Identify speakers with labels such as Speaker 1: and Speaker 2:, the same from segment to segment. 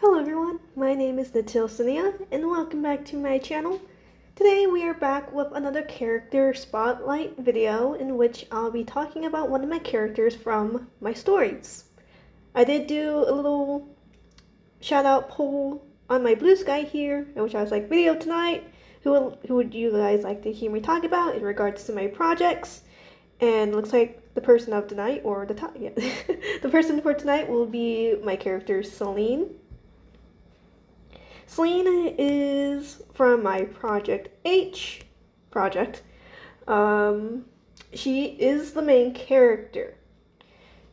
Speaker 1: Hello everyone, my name is Selene, and welcome back to my channel. Today we are back with another character spotlight video in which I'll be talking about one of my characters from my stories. I did do a little shout out poll on my blue sky here, in which I was like, video tonight, who would you guys like to hear me talk about in regards to my projects? And it looks like the person of tonight, or the person for tonight will be my character Selene. Selene is from my Project H project. She is the main character.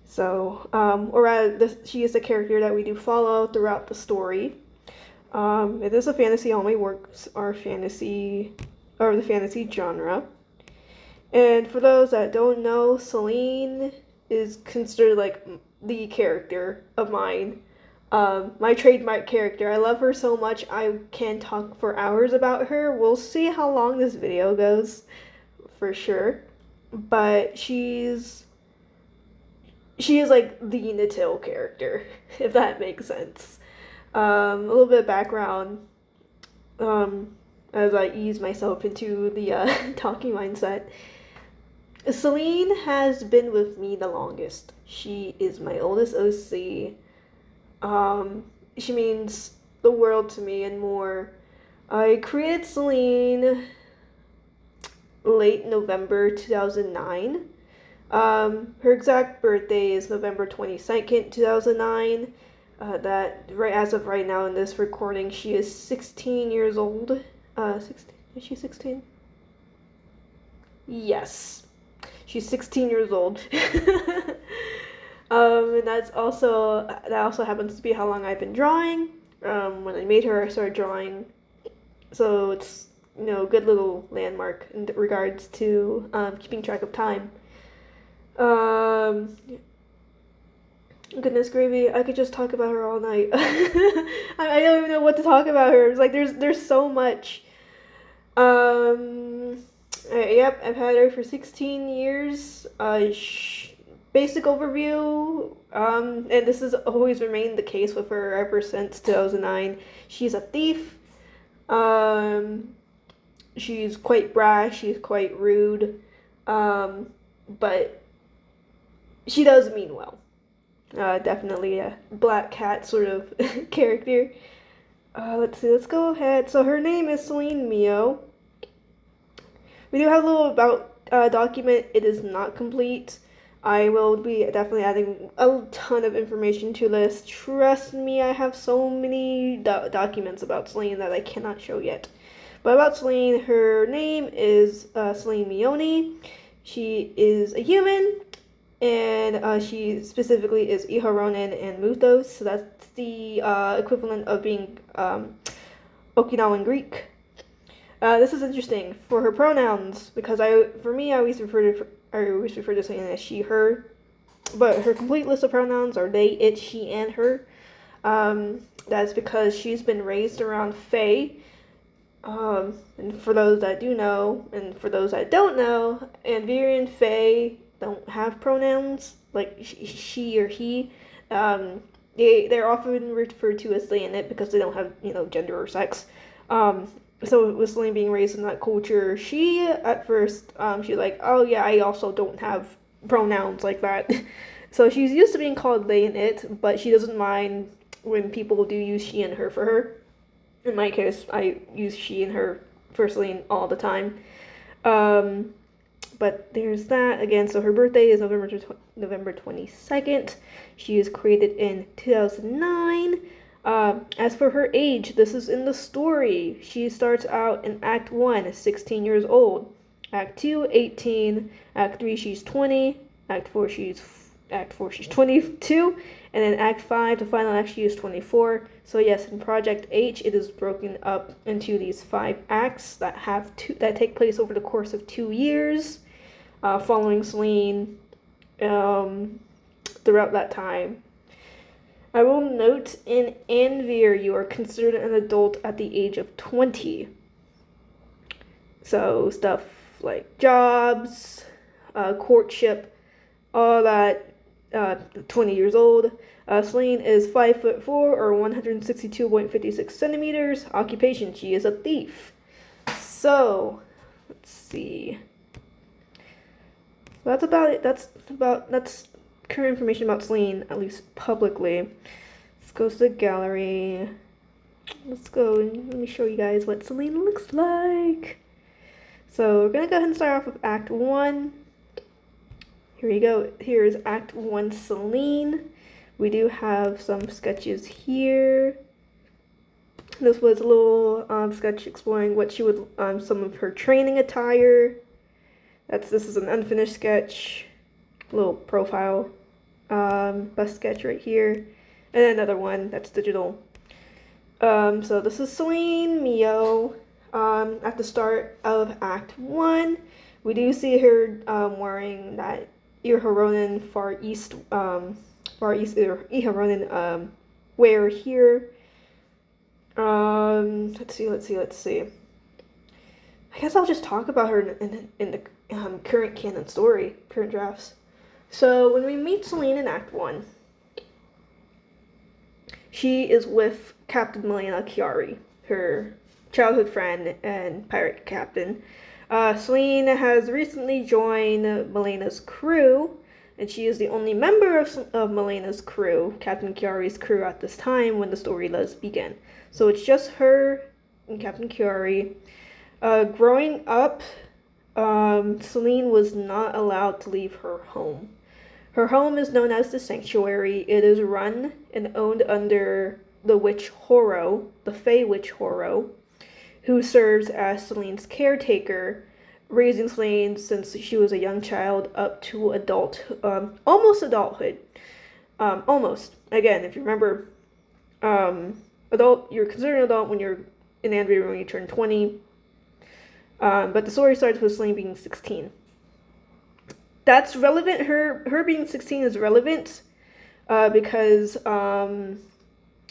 Speaker 1: So, or rather, she is the character that we do follow throughout the story. It is a fantasy. All my works are fantasy, or the fantasy genre. And for those that don't know, Selene is considered like the character of mine. My trademark character. I love her so much I can talk for hours about her. We'll see how long this video goes, for sure. But she is like the Natil character, if that makes sense. A little bit of background as I ease myself into the talking mindset. Selene has been with me the longest. She is my oldest OC. She means the world to me and more. I created Selene late November 2009. Her exact birthday is November 22nd, 2009. That right as of right now in this recording, she is 16 years old. 16, is she 16? Yes. She's 16 years old. And that also happens to be how long I've been drawing. When I made her, I started drawing, so it's a good little landmark in regards to keeping track of time. Goodness gravy, I could just talk about her all night. I don't even know what to talk about her. It's like there's so much. Yep, I've had her for 16 years. Basic overview, and this has always remained the case with her ever since 2009. She's a thief. She's quite brash. She's quite rude. But she does mean well. Definitely a black cat sort of character. Let's see. Let's go ahead. So her name is Selene Miyo. We do have a little about document. It is not complete. I will be definitely adding a ton of information to this. Trust me, I have so many documents about Selene that I cannot show yet. But about Selene, her name is Selene Mioni. She is a human, and she specifically is Iharonen and Muthos. So that's the equivalent of being Okinawan Greek. This is interesting for her pronouns because I always refer to Selene as she, her, but her complete list of pronouns are they, it, she, and her. That's because she's been raised around Fae. And for those that do know, and for those that don't know, Anvirian Fae don't have pronouns like she or he. They're often referred to as they and it because they don't have gender or sex. So with Selene being raised in that culture, she at first she's like, oh yeah, I also don't have pronouns like that. So she's used to being called they and it, but she doesn't mind when people do use she and her for her. In my case, I use she and her for Selene all the time. But there's that again. So her birthday is November 22nd. She was created in 2009. As for her age, this is in the story. She starts out in Act 1, 16 years old. Act 2, 18. Act 3, she's 20. Act 4, she's 22. And then Act 5, the final act, she is 24. So yes, in Project H, it is broken up into these 5 acts that take place over the course of 2 years, following Selene throughout that time. I will note in Anvir, you are considered an adult at the age of 20. So stuff like jobs, courtship, all that 20 years old. Selene is 5'4" or 162.56 centimeters. Occupation: she is a thief. So, let's see. That's about it. That's current information about Selene, at least publicly. Let's go to the gallery. Let's go and let me show you guys what Selene looks like. So we're gonna go ahead and start off with Act 1. Here we go. Here is Act 1 Selene. We do have some sketches here. This was a little sketch exploring what she would, some of her training attire. This is an unfinished sketch, little profile, bust sketch right here, and another one that's digital. So this is Selene, Miyo. At the start of Act 1, we do see her wearing that Iharonin Far East Iharonin wear here. Let's see. I guess I'll just talk about her in the current canon story, current drafts. So when we meet Selene in Act 1, she is with Captain Milena Chiari, her childhood friend and pirate captain. Selene has recently joined Milena's crew, and she is the only member of Milena's crew, Captain Chiari's crew, at this time when the story does begin. So it's just her and Captain Chiari. Growing up, Selene was not allowed to leave her home. Her home is known as the Sanctuary. It is run and owned under the witch Horo, the Fey witch Horo, who serves as Selene's caretaker, raising Selene since she was a young child up to almost adulthood. Almost. Again, if you remember, you're considered an adult when you're in Anvir when you turn 20. But the story starts with Selene being 16. That's relevant. Her being 16 is relevant because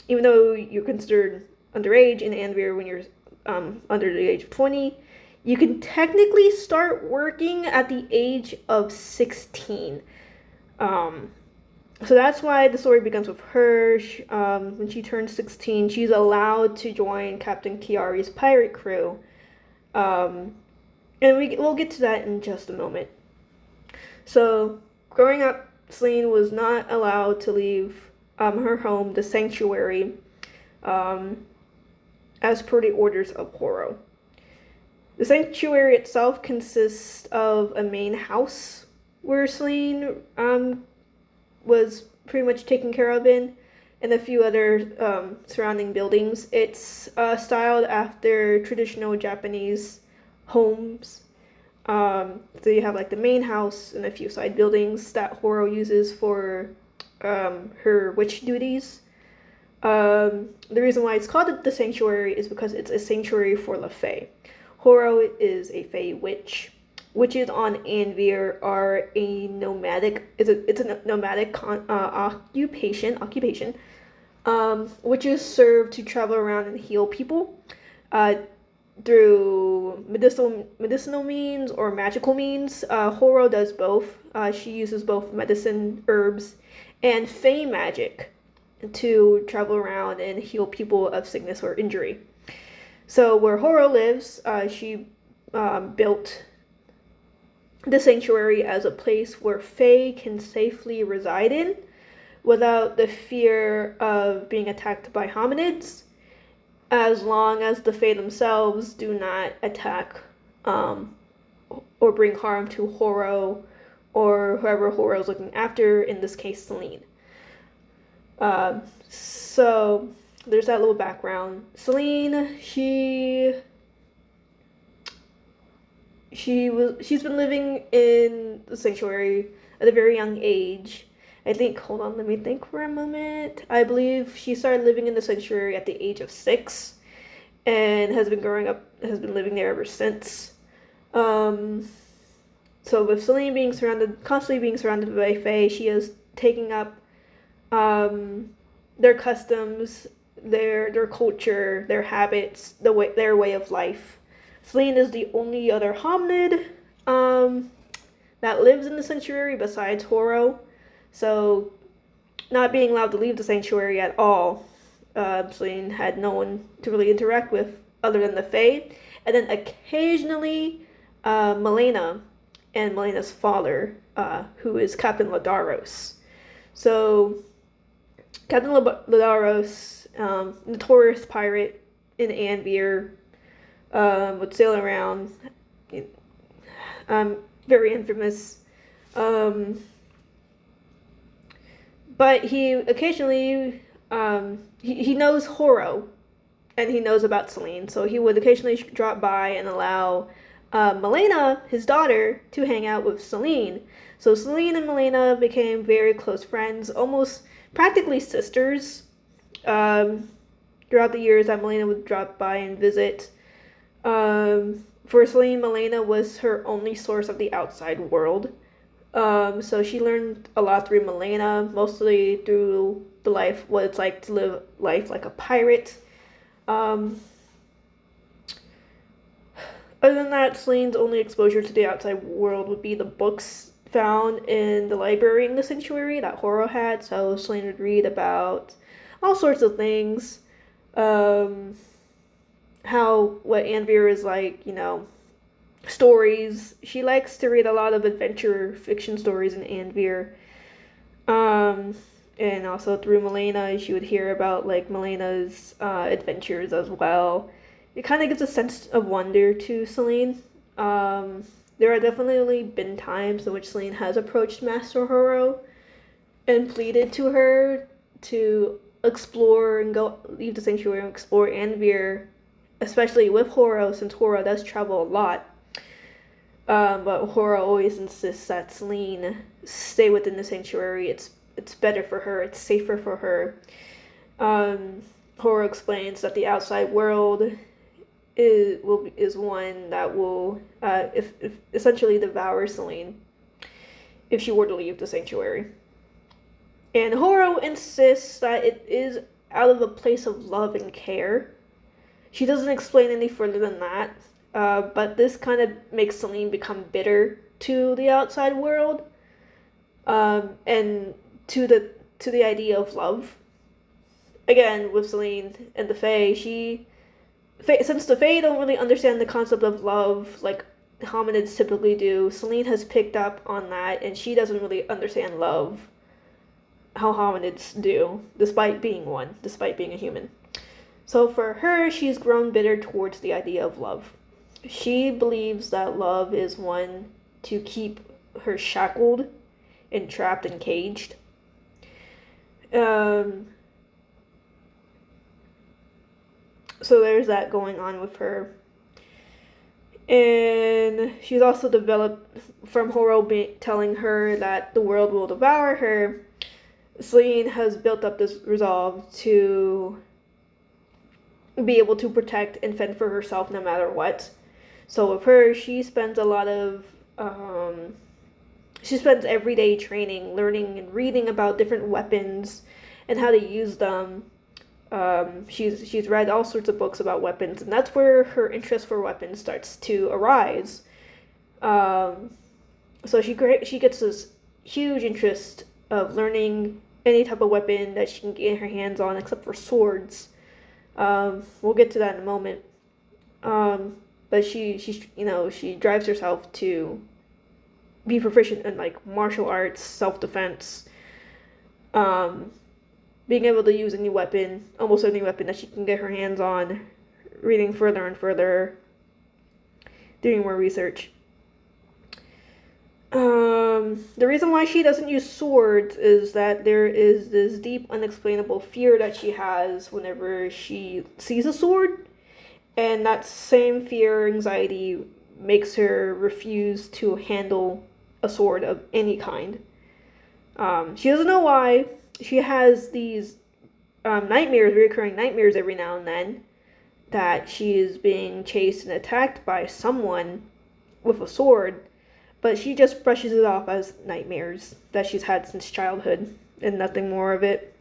Speaker 1: even though you're considered underage in Anvir when you're under the age of 20, you can technically start working at the age of 16. So that's why the story begins with her. When she turns 16, she's allowed to join Captain Chiari's pirate crew. And we'll get to that in just a moment. So, growing up, Selene was not allowed to leave her home, the Sanctuary, as per the orders of Horo. The Sanctuary itself consists of a main house where Selene was pretty much taken care of in, and a few other surrounding buildings. It's styled after traditional Japanese homes. So you have like the main house and a few side buildings that Horo uses for her witch duties. The reason why it's called the Sanctuary is because it's a sanctuary for the Fae. Horo is a Fae witch. Witches on Anvir are a nomadic. It's a nomadic occupation. Witches serve to travel around and heal people through medicinal means or magical means. Horo does both. She uses both medicine, herbs, and Fae magic to travel around and heal people of sickness or injury. So where Horo lives, she built the sanctuary as a place where Fae can safely reside in without the fear of being attacked by hominids, as long as the Fae themselves do not attack or bring harm to Horo or whoever Horo is looking after, in this case Selene. So there's that little background. Selene, she's been living in the sanctuary at a very young age. Hold on, let me think for a moment. I believe she started living in the sanctuary at the age of 6 and has been living there ever since. So with Selene constantly being surrounded by Fae, she is taking up their customs, their culture, their habits, their way of life. Selene is the only other hominid that lives in the sanctuary besides Horo. So, not being allowed to leave the sanctuary at all, Selene had no one to really interact with other than the Fae. And then occasionally, Melena and Melena's father, who is Captain Ladaros. So, Captain Ladaros, notorious pirate in Anvir, would sail around, very infamous. But he occasionally, he knows Horo, and he knows about Selene, so he would occasionally drop by and allow Melena, his daughter, to hang out with Selene. So Selene and Melena became very close friends, almost practically sisters. Throughout the years that Melena would drop by and visit. For Selene, Melena was her only source of the outside world. So she learned a lot through Melena, mostly through what it's like to live life like a pirate. Other than that, Selene's only exposure to the outside world would be the books found in the library in the sanctuary that Horo had. So Selene would read about all sorts of things. What Anvir is like, stories. She likes to read a lot of adventure fiction stories in Anvir. And also through Melena, she would hear about like Melena's adventures as well. It kind of gives a sense of wonder to Selene. There are definitely been times in which Selene has approached Master Horo and pleaded to her to explore and leave the sanctuary and explore Anvir, especially with Horo, since Horo does travel a lot. But Horo always insists that Selene stay within the sanctuary. It's better for her. It's safer for her. Horo explains that the outside world is one that will if essentially devour Selene if she were to leave the sanctuary. And Horo insists that it is out of a place of love and care. She doesn't explain any further than that, but this kind of makes Selene become bitter to the outside world, and to the idea of love. Again, with Selene and the Fae, since the Fae don't really understand the concept of love like hominids typically do, Selene has picked up on that, and she doesn't really understand love how hominids do, despite being a human. So for her, she's grown bitter towards the idea of love. She believes that love is one to keep her shackled and trapped and caged. So there's that going on with her. And she's also developed, from Horo telling her that the world will devour her, Selene has built up this resolve to be able to protect and fend for herself no matter what. So with her, she spends every day training, learning and reading about different weapons and how to use them. She's read all sorts of books about weapons, and that's where her interest for weapons starts to arise. So she gets this huge interest of learning any type of weapon that she can get her hands on, except for swords. We'll get to that in a moment. But she drives herself to be proficient in like martial arts, self-defense, being able to use almost any weapon that she can get her hands on, reading further and further, doing more research. The reason why she doesn't use swords is that there is this deep, unexplainable fear that she has whenever she sees a sword, and that same fear, anxiety, makes her refuse to handle a sword of any kind. She doesn't know why. She has these recurring nightmares every now and then, that she is being chased and attacked by someone with a sword, but she just brushes it off as nightmares that she's had since childhood and nothing more of it.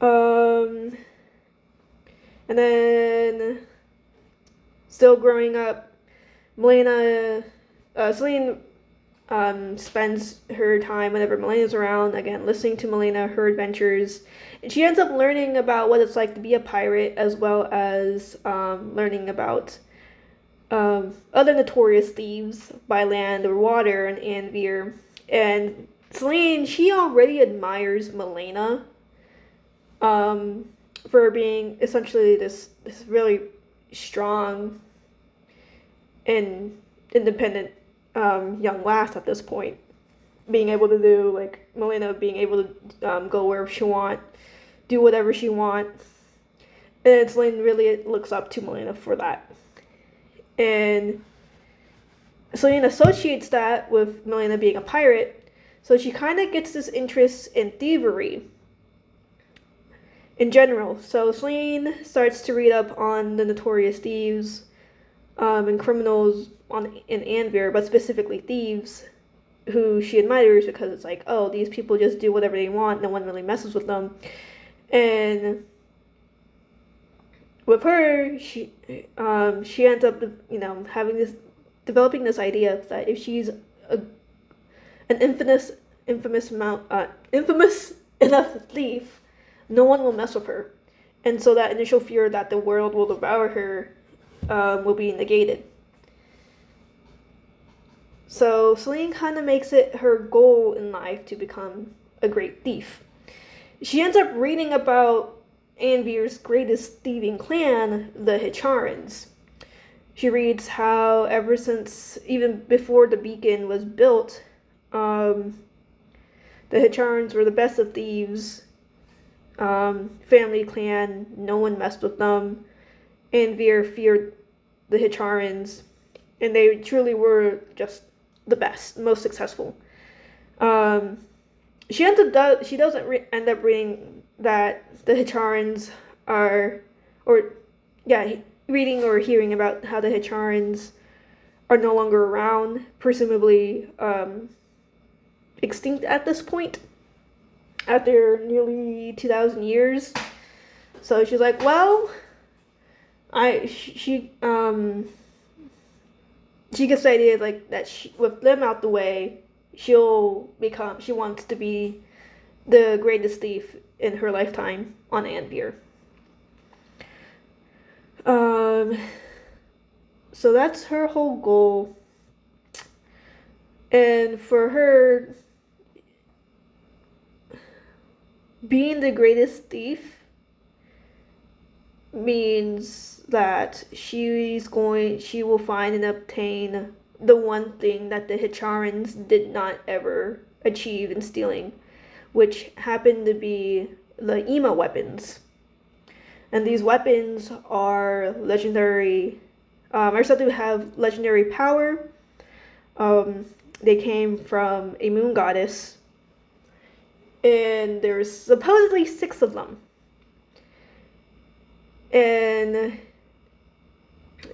Speaker 1: And then, still growing up, Selene spends her time whenever Melena's around, again, listening to Melena, her adventures. And she ends up learning about what it's like to be a pirate, as well as learning about other notorious thieves by land or water in Anvir. And Selene, she already admires Melena for being essentially this really strong and independent young lass at this point, being able to do like Melena being able to go wherever she want, do whatever she want, and Selene really looks up to Melena for that. And Selene associates that with Melena being a pirate, so she kind of gets this interest in thievery in general. So Selene starts to read up on the notorious thieves and criminals in Anvir, but specifically thieves, who she admires because it's like, oh, these people just do whatever they want, no one really messes with them. And with her, she ends up, having this, developing this idea that if she's an infamous enough thief, no one will mess with her, and so that initial fear that the world will devour her will be negated. So Selene kind of makes it her goal in life to become a great thief. She ends up reading about Anvir's greatest thieving clan, the Hicharans. She reads how ever since, even before the beacon was built, the Hicharans were the best of thieves. Family clan, no one messed with them. Anvir feared the Hicharans, and they truly were just the best, most successful. She doesn't end up reading that the Hicharans reading or hearing about how the Hicharans are no longer around, presumably extinct at this point, after nearly 2,000 years. So she's like, well, she gets the idea like that with them out the way, she wants to be the greatest thief in her lifetime on Anvir. So that's her whole goal. And for her, being the greatest thief means that she will find and obtain the one thing that the Hicharans did not ever achieve in stealing, which happened to be the Ema weapons. And these weapons are legendary, are said to have legendary power. They came from a moon goddess, and there's supposedly 6 of them. And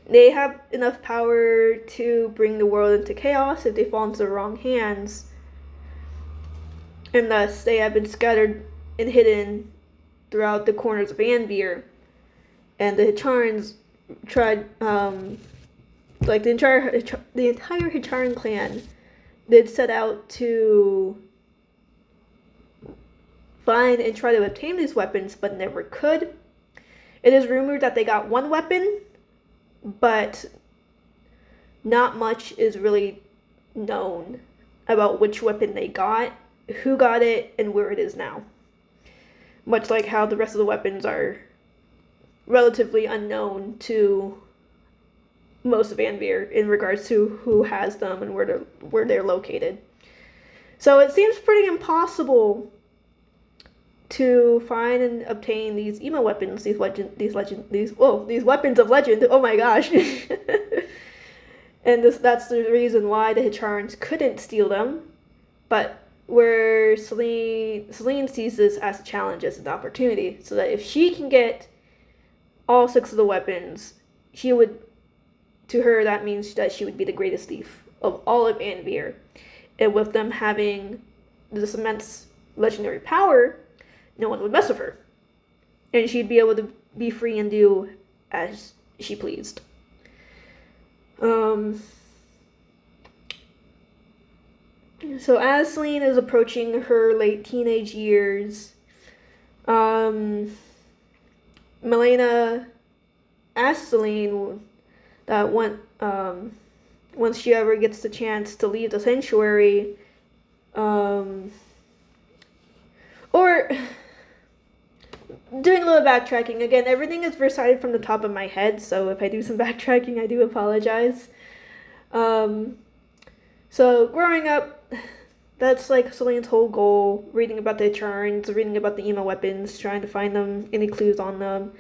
Speaker 1: they have enough power to bring the world into chaos if they fall into the wrong hands. And thus, they have been scattered and hidden throughout the corners of Anvir. And the Hicharans tried, the entire Hicharan clan did set out to find and try to obtain these weapons, but never could. It is rumored that they got one weapon, but not much is really known about which weapon they got, who got it, and where it is now. Much like how the rest of the weapons are relatively unknown to most of Anvir in regards to who has them and where they're located. So it seems pretty impossible to find and obtain these Ema weapons, these weapons of legend. Oh my gosh. And that's the reason why the Hicharans couldn't steal them. But where Selene sees this as a challenge, as an opportunity, so that if she can get all 6 of the weapons, to her, that means that she would be the greatest thief of all of Anvir. And with them having this immense legendary power, no one would mess with her. And she'd be able to be free and do as she pleased. So as Selene is approaching her late teenage years, Milena asks Selene that once she ever gets the chance to leave the sanctuary, or doing a little backtracking again. Everything is recited from the top of my head, so if I do some backtracking, I do apologize. So growing up, that's like Selene's whole goal: reading about the Charns, reading about the emo weapons, trying to find them, any clues on them,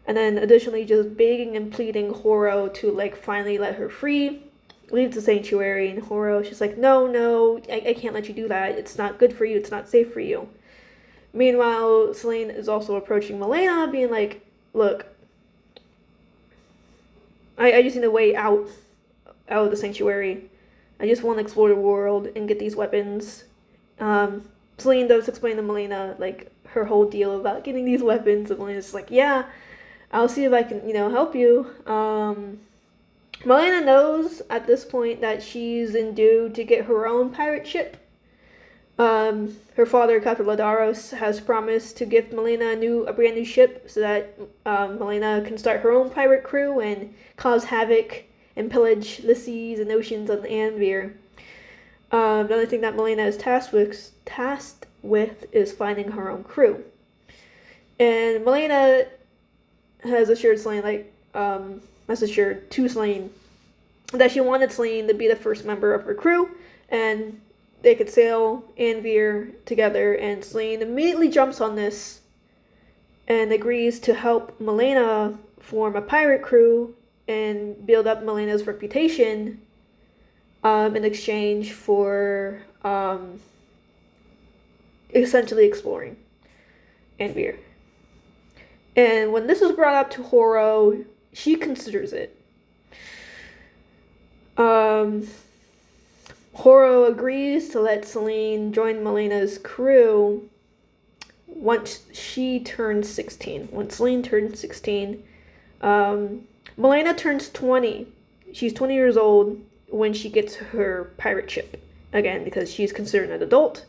Speaker 1: and then additionally just begging and pleading Horo to like finally let her free, leave the sanctuary. And Horo, she's like, no, I can't let you do that. It's not good for you. It's not safe for you. Meanwhile, Selene is also approaching Milena, being like, look, I just need a way out of the sanctuary. I just want to explore the world and get these weapons. Selene does explain to Milena, like, her whole deal about getting these weapons, and Milena's like, yeah, I'll see if I can, help you. Milena knows at this point that she's in due to get her own pirate ship. Her father, Captain Ladaros, has promised to give Milena a brand new ship so that Milena can start her own pirate crew and cause havoc and pillage the seas and oceans of Anvir. The other thing that Milena is tasked with is finding her own crew. And Milena has assured Selene, has assured to Selene that she wanted Selene to be the first member of her crew, and they could sail Anvir together. And Selene immediately jumps on this and agrees to help Milena form a pirate crew and build up Milena's reputation in exchange for essentially exploring Anvir. And when this is brought up to Horo, she considers it. Horo agrees to let Selene join Milena's crew once she turns 16. When Selene turns 16, Milena turns 20. She's 20 years old when she gets her pirate ship. Again, because she's considered an adult.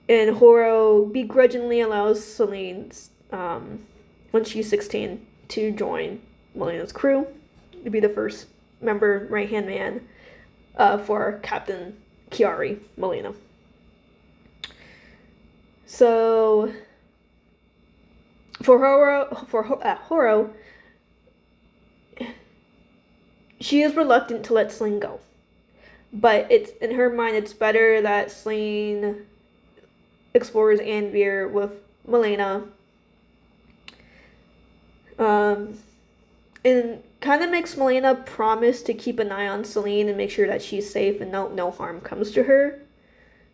Speaker 1: And Horo begrudgingly allows Selene, when she's 16, to join Milena's crew, to be the first member, right-hand man, for Captain Chiari Milena. So, for Horo, she is reluctant to let Selene go. But it's in her mind, it's better that Selene explores Anvir with Milena. And kind of makes Milena promise to keep an eye on Selene and make sure that she's safe and no harm comes to her.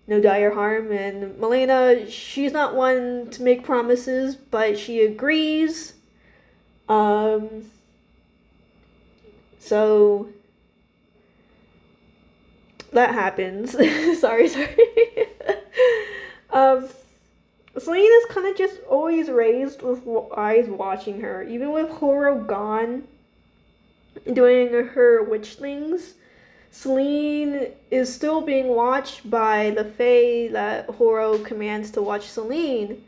Speaker 1: No dire harm. And Milena, she's not one to make promises, but she agrees. So that happens. sorry. Selene is kind of just always raised with eyes watching her. Even with Horo gone, doing her witch things, Selene is still being watched by the Fae that Horo commands to watch Selene.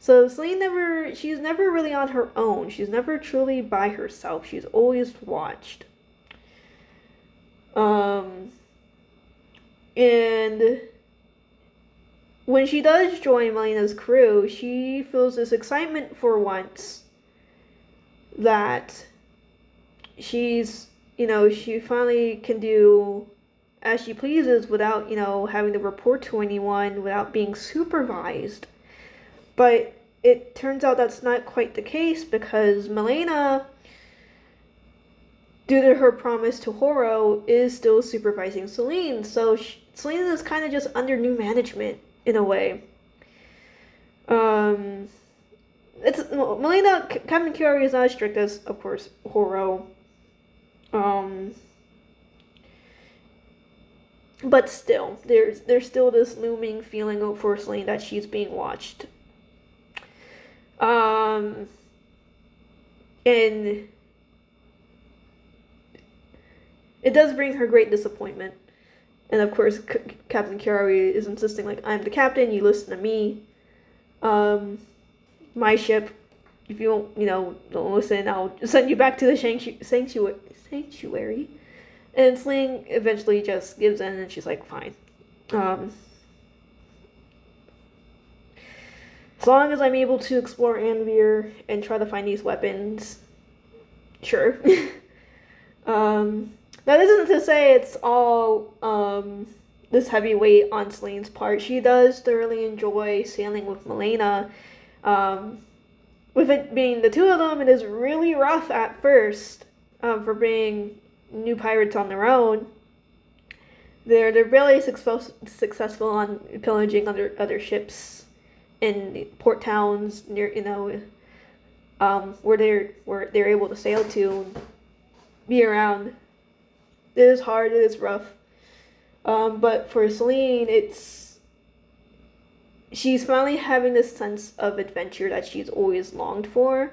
Speaker 1: So she's never really on her own. She's never truly by herself. She's always watched. And when she does join Milena's crew, she feels this excitement for once that she finally can do as she pleases without, having to report to anyone, without being supervised. But it turns out that's not quite the case, because Milena, due to her promise to Horo, is still supervising Selene. So Selene is kind of just under new management in a way. Milena, Captain Chiari is not as strict as, of course, Horo. But still, there's still this looming feeling for Selene that she's being watched. And it does bring her great disappointment And of course, Captain Kiari is insisting, like, I'm the captain, you listen to me. My ship, if you don't listen, I'll send you back to the sanctuary. And Selene eventually just gives in, and she's like, fine. As long as I'm able to explore Anvir and try to find these weapons, sure. That isn't to say it's all this heavy weight on Selene's part. She does thoroughly enjoy sailing with Milena. With it being the two of them, it is really rough at first for being new pirates on their own. They're really successful on pillaging other ships in port towns near where they're able to sail to and be around. It is hard, it is rough. But for Selene, she's finally having this sense of adventure that she's always longed for,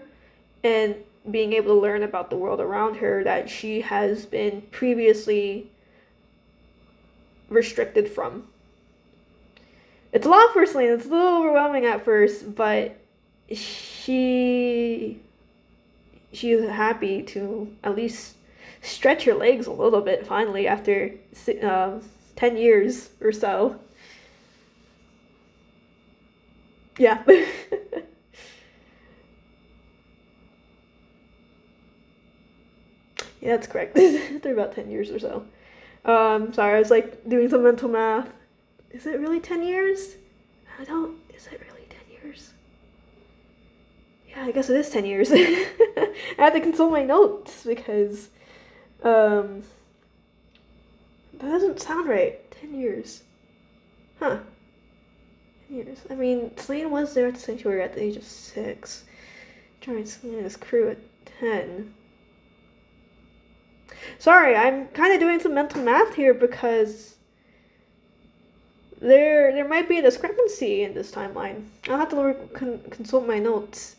Speaker 1: and being able to learn about the world around her that she has been previously restricted from. It's a lot for Selene. It's a little overwhelming at first, but she's happy to at least stretch her legs a little bit finally after 10 years or so. Yeah. Yeah, that's correct. After about 10 years or so. Sorry, I was like doing some mental math. Is it really 10 years? Is it really 10 years? Yeah, I guess it is 10 years. I had to consult my notes because, that doesn't sound right. 10 years. Huh. 10 years. I mean, Selene was there at the sanctuary at the age of 6. Joined Selene's crew at 10. Sorry, I'm kind of doing some mental math here because there might be a discrepancy in this timeline. I'll have to consult my notes.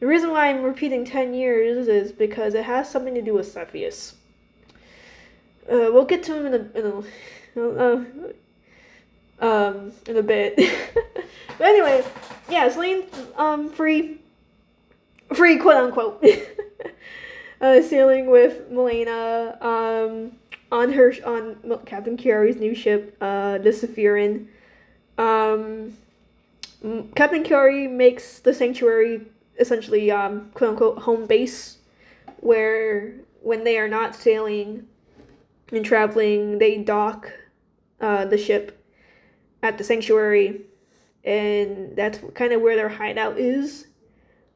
Speaker 1: The reason why I'm repeating 10 years is because it has something to do with Cepheus. We'll get to him in a bit. But anyway, yeah, Selene, free, quote unquote. Sailing with Milena on Captain Kiari's new ship, the Sephirin. Captain Kiari makes the sanctuary essentially quote unquote home base, where when they are not sailing and traveling, they dock the ship at the sanctuary, and that's kind of where their hideout is.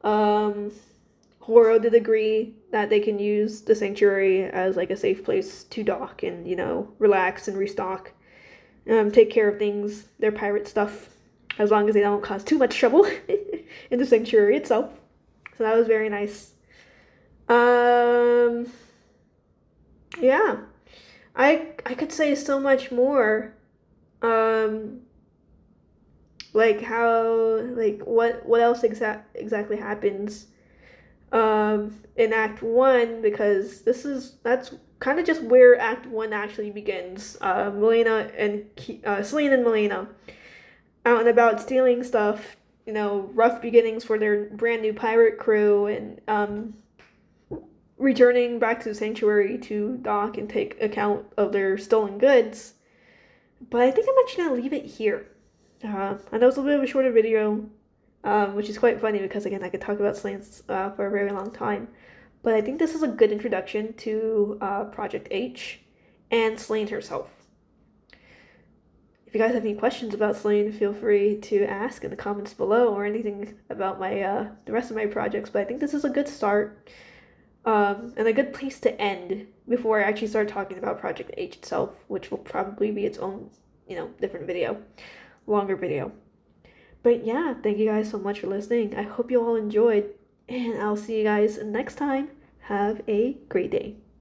Speaker 1: Horo did agree that they can use the sanctuary as like a safe place to dock and, relax and restock, take care of things, their pirate stuff, as long as they don't cause too much trouble in the sanctuary itself. So that was very nice. Yeah, I could say so much more. Like what else exactly happens in Act 1, because that's kind of just where Act 1 actually begins. Selene and Milena out and about stealing stuff, rough beginnings for their brand new pirate crew, and returning back to the sanctuary to dock and take account of their stolen goods. But I think I'm actually going to leave it here. I know it's a bit of a shorter video, which is quite funny because, again, I could talk about Selene for a very long time. But I think this is a good introduction to Project H and Selene herself. If you guys have any questions about Selene, feel free to ask in the comments below, or anything about my the rest of my projects. But I think this is a good start and a good place to end before I actually start talking about Project H itself, which will probably be its own, different video, longer video. But yeah, thank you guys so much for listening. I hope you all enjoyed, and I'll see you guys next time. Have a great day.